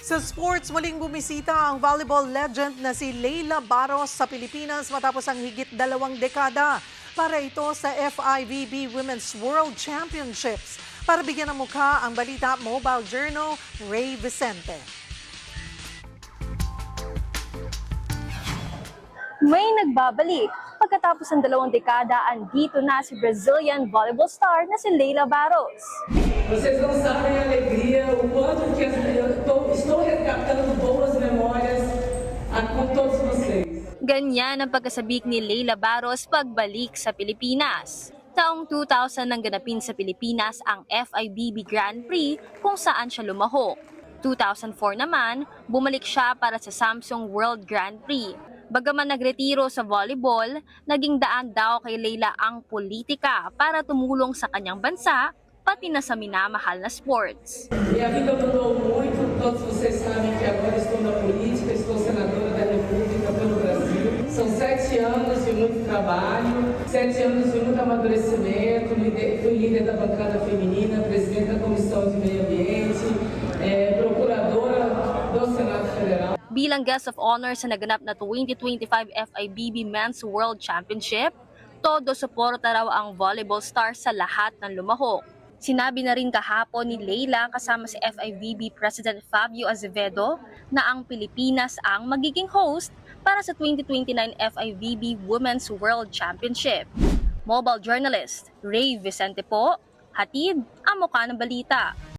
Sa sports, muling bumisita ang volleyball legend na si Leila Barros sa Pilipinas matapos ang higit 2 dekada. Para ito sa FIVB Women's World Championships. Para bigyan ng mukha ang balita, Mobile Journal, Ray Vicente. May nagbabalik. Pagkatapos ng 2 dekada, andito na si Brazilian volleyball star na si Leila Barros. Vocês não sabem a alegria, o quanto que estou resgatando boas memórias com todos vocês. Ganyan ang pagkasabik ni Leila Barros pagbalik sa Pilipinas. Taong 2000 nang ganapin sa Pilipinas ang FIVB Grand Prix kung saan siya lumahok. 2004 naman, bumalik siya para sa Samsung World Grand Prix. Bagaman nagretiro sa volleyball, naging daan daw kay Leila ang politika para tumulong sa kanyang bansa, pati na sa minamahal na sports. Minha vida mudou muito, todos vocês sabem que agora estou na política, estou senadora da República pelo Brasil. São 7 anos de muito trabalho, 7 anos de muito amadurecimento, fui líder da bancada feminina, presidente da Comissão de Meio Ambiente, procuradora do Senado Federal. Bilang guest of honor sa naganap na 2025 FIVB Men's World Championship, todo suporta raw ang volleyball star sa lahat ng lumahok. Sinabi na rin kahapon ni Leila kasama si FIVB President Fabio Azevedo na ang Pilipinas ang magiging host para sa 2029 FIVB Women's World Championship. Mobile journalist Ray Vicente po, hatid ang mukha ng balita.